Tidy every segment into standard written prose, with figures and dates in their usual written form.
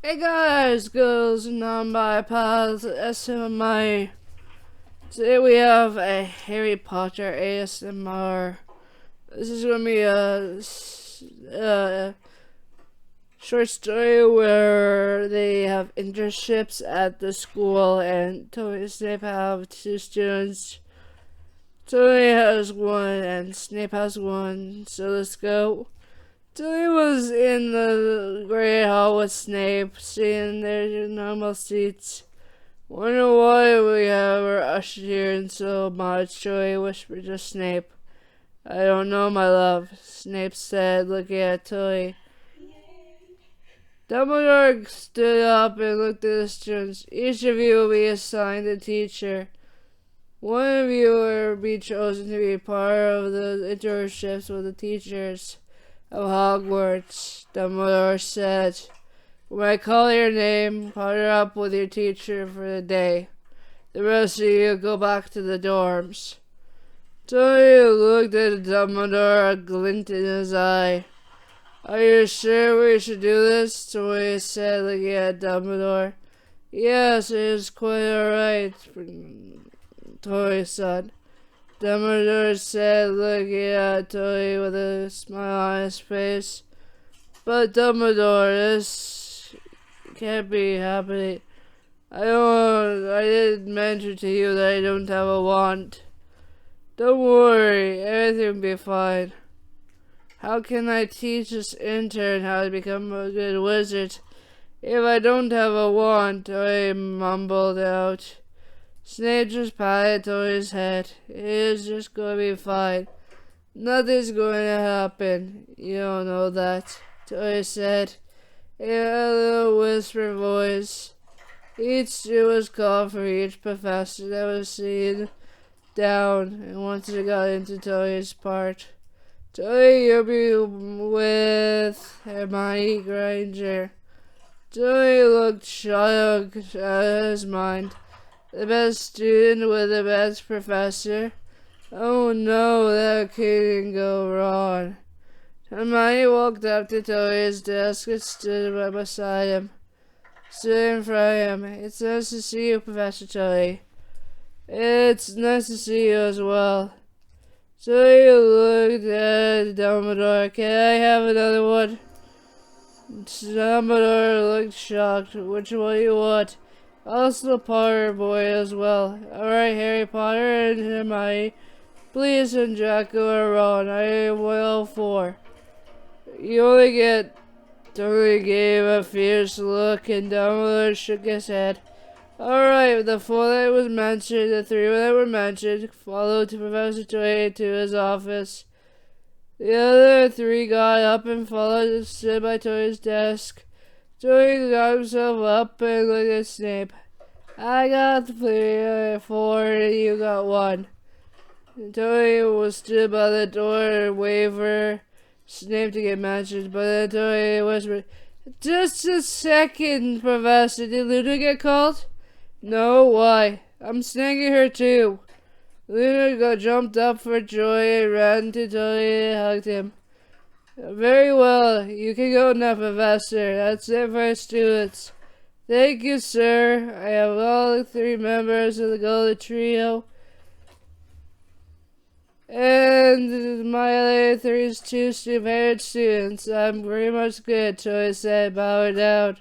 Hey guys, girls, non-bypass SMI. Today we have a Harry Potter ASMR. This is gonna be a short story where they have internships at the school, and Tony and Snape have two students. Tony has one, and Snape has one. So let's go. Tilly was in the great hall with Snape, sitting there in normal seats. Wonder why we have her ushered here in so much, Tilly whispered to Snape. I don't know, my love, Snape said, looking at Tilly. Dumbledore stood up and looked at the students. Each of you will be assigned a teacher. One of you will be chosen to be part of the internships with the teachers of Hogwarts, Dumbledore said. When I call your name, partner up with your teacher for the day. The rest of you go back to the dorms. Tony looked at Dumbledore, a glint in his eye. Are you sure we should do this? Tony said, looking at Dumbledore. Yes, it is quite alright, Tony said. Dumbledore said, looking at Tony with a smile on his face. But Dumbledore, this can't be happening. I didn't mention to you that I don't have a wand. Don't worry, everything will be fine. How can I teach this intern how to become a good wizard if I don't have a wand? Tony mumbled out. Snape just patted Tony's head. It is just going to be fine. Nothing's going to happen. You don't know that, Tony said in a little whispered voice. Each student was called for each professor that was sitting down, and once it got into Tony's part. Tony, you'll be with Hermione Granger. Tony looked shocked out of his mind. The best student with the best professor? Oh no, that couldn't go wrong. Hermione walked up to Tony's desk and stood right beside him. Stood in front of him. It's nice to see you, Professor Tony. It's nice to see you as well. Tony looked at Dumbledore. Can I have another one? Dumbledore looked shocked. Which one do you want? Also Potter boy as well. Alright, Harry Potter and Hermione. Blaise and Draco are on. I am well for. You only get... Tony gave a fierce look and Dumbledore shook his head. Alright, the four that was mentioned, the three that were mentioned, followed to Professor Tony to his office. The other three got up and followed and stood by Tony's desk. Tony got himself up and looked at Snape. I got 3, 4, and you got 1. And Tony was stood by the door and waved for Snape to get mentioned, but then Tony whispered, Just a second, Professor. Did Luna get called? No, why? I'm snagging her too. Luna jumped up for joy and ran to Tony and hugged him. Very well, you can go now, Professor. That's it for students. Thank you, sir. I have all the 3 members of the Golden Trio. And my other 3 favorite students. I'm pretty much good, Troy said, bowing down,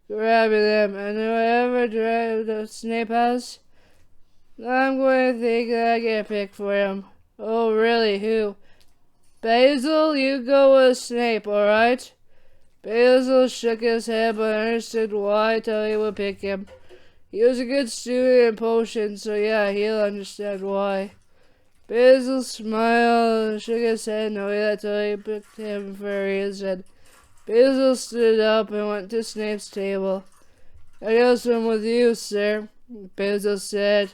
grabbing them. And whoever Snape has, I'm going to think that I get picked for him. Oh, really? Who? Basil, you go with Snape, alright? Basil shook his head but understood why Tony would pick him. He was a good student in potions, so yeah, he'll understand why. Basil smiled and shook his head knowing that Tony picked him for a reason. Basil stood up and went to Snape's table. I go swim with you, sir, Basil said,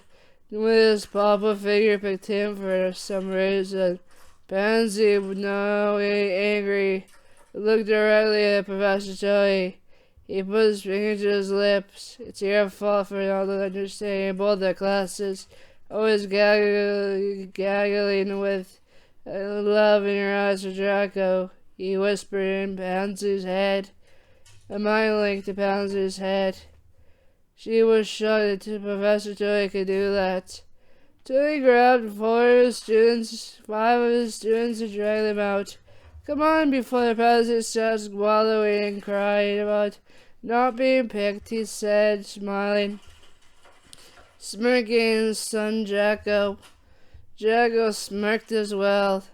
with his papa figure picked him for some reason. Pansy, now angry, looked directly at Professor Tony. He put his finger to his lips. It's your fault for not understanding both their classes. Always gaggling with love in your eyes for Draco, he whispered in Pansy's head. Hermione linked the Pouncer's head. She was shocked that Professor Tully could do that. Tully grabbed five of his students, and dragged them out. Come on, before the professor starts wallowing and crying about not being picked, he said, smiling. Smirking son Draco. Draco smirked as well.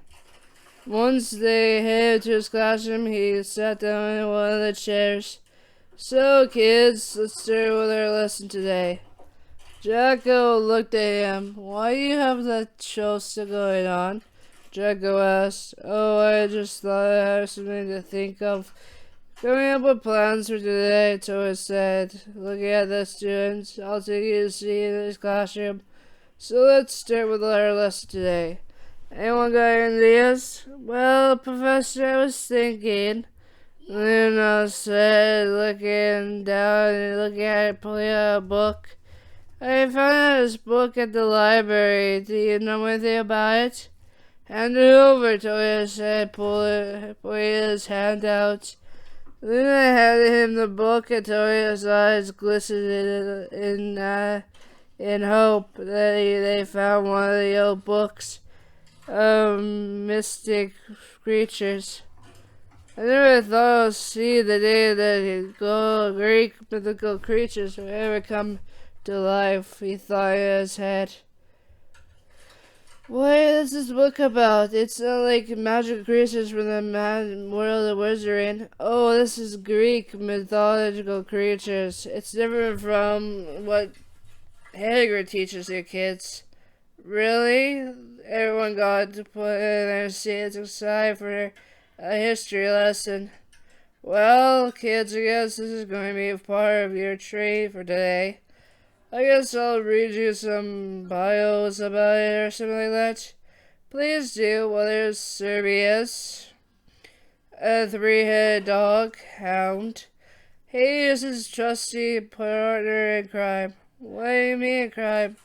Once they headed to his classroom, he sat down in one of the chairs. So, kids, let's start with our lesson today. Draco looked at him. Why do you have that show still going on? Draco asked. Oh, I just thought I had something to think of. Coming up with plans for today, Tori said, looking at the students. I'll take you to see in this classroom. So let's start with our lesson today. Anyone got any ideas? Well, Professor, I was thinking, Luna said, looking down and looking at it, pulling out a book. I found this book at the library. Do you know anything about it? Hand it over, Toya said, pulling his hand out. Luna handed him the book, and Toya's eyes glistened in hope that they found one of the old books of mystic creatures. I never thought I'd see the day that Greek mythical creatures would ever come to life, he thought in his head. What is this book about? It's not like magic creatures from the mad world of wizarding. Oh, this is Greek mythological creatures. It's different from what Hagrid teaches your kids. Really? Everyone got to put in their seats aside for a history lesson. Well, kids, I guess this is going to be a part of your treat for today. I guess I'll read you some bios about it or something like that. Please do. Well, there's Severus, a three-headed dog, hound. He is his trusty partner in crime. What do you mean crime?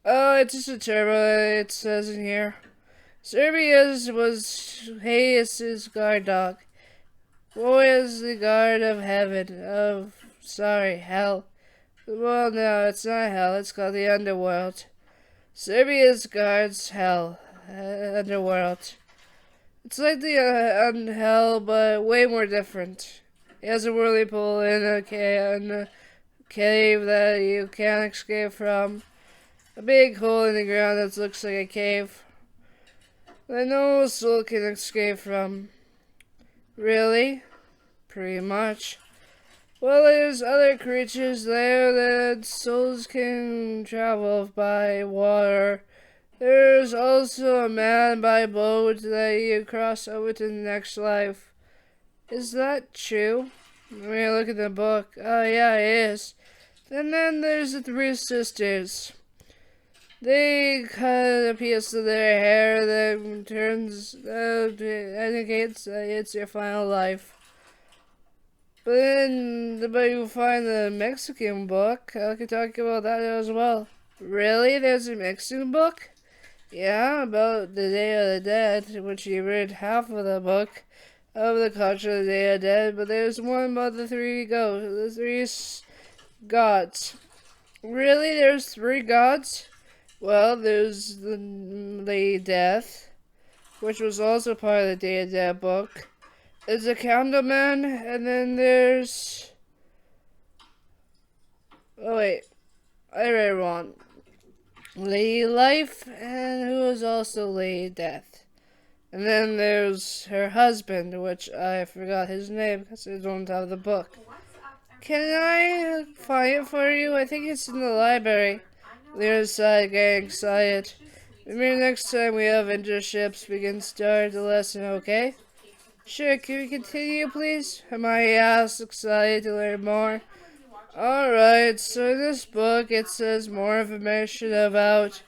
Oh, it's just a term it says in here. Severus was Hayes' guard dog. What is the guard of heaven? Hell. Well, no, it's not hell. It's called the underworld. Severus guards hell. Underworld. It's like the hell, but way more different. He has a whirly pool in a cave that you can't escape from. A big hole in the ground that looks like a cave that no soul can escape from. Really? Pretty much. Well, there's other creatures there that souls can travel by water. There's also a man by boat that you cross over to the next life. Is that true? Let me look at the book. Oh, yeah, it is. And then there's the three sisters. They cut a piece of their hair that indicates that it's your final life. But you find the Mexican book. I could talk about that as well. Really? There's a Mexican book? Yeah, about the Day of the Dead, which you read half of the book of the culture of the Day of the Dead, but there's one about the three gods. Really? There's three gods? Well, there's the Lady Death, which was also part of the Day of the Dead book. There's a Candleman, and then there's... Oh, wait. I read it wrong. Lady Life, and who is also Lady Death. And then there's her husband, which I forgot his name because I don't have the book. Can I find it for you? I think it's in the library. Leona sighed, getting excited. Maybe next time we have internships, we can start the lesson, okay? Sure, can we continue, please? Hermione asked, excited to learn more. Alright, so in this book it says more information about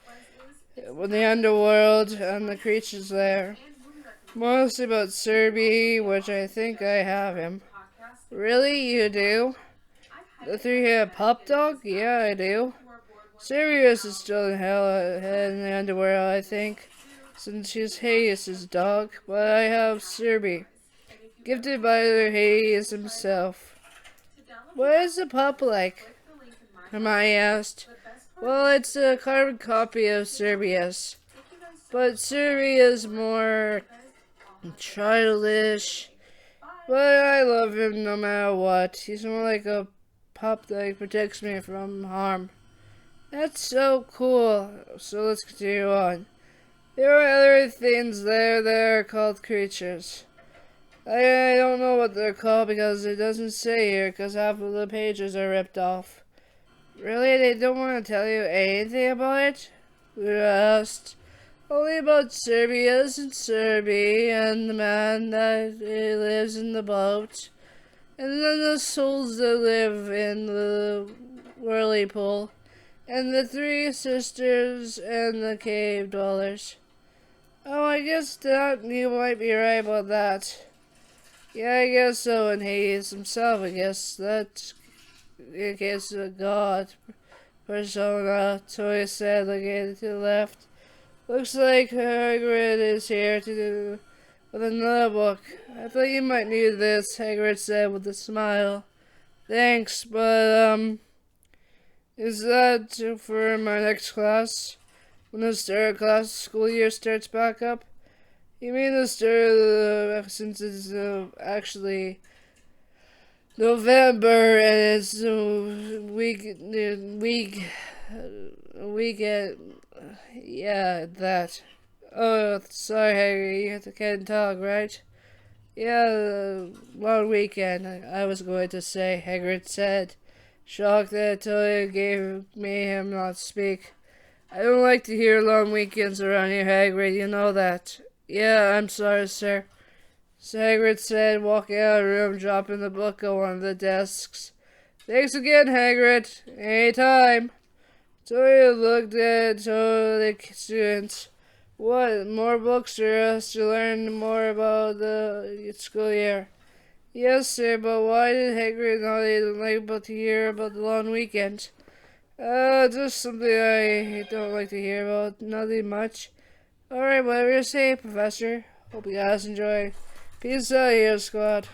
the underworld and the creatures there. Mostly about Serby, which I think I have him. Really? You do? The three-headed pup dog? Yeah, I do. Sirius is still in hell in the underworld, I think, since she's Hayes' dog, but I have Serby, gifted by Hayes himself. What is a pup like? Hermione asked. Well, it's a carbon copy of Severus, but Severus is more childish. But I love him no matter what. He's more like a pup that protects me from harm. That's so cool. So let's continue on. There are other things there that are called creatures. I don't know what they're called because it doesn't say here because half of the pages are ripped off. Really? They don't want to tell you anything about it? Luna asked. Only about Serbius and Serby and the man that lives in the boat. And then the souls that live in the whirlpool. And the three sisters and the cave dwellers. Oh, I guess that you might be right about that. Yeah, I guess so, and Hades himself, I guess that's in case of God persona, Tori said, looking to the left. Looks like Hagrid is here with another book. I thought you might need this, Hagrid said with a smile. Thanks, but, is that for my next class? When the start class school year starts back up? You mean the start since it's actually November and it's weekend. Yeah, that. Oh, sorry, Harry, you can't talk, right? Yeah, long weekend, I was going to say, Hagrid said, shocked that Toya gave me him not speak. I don't like to hear long weekends around here, Hagrid, you know that. Yeah, I'm sorry, sir. Hagrid said, walking out of the room, dropping the book on one of the desks. Thanks again, Hagrid. Anytime. Toya looked at the students. What, more books for us to learn more about the school year? Yes, sir, but why did Hagrid not even like to hear about the long weekend? Just something I don't like to hear about. Nothing much. Alright, whatever you say, Professor. Hope you guys enjoy. Peace out here, squad.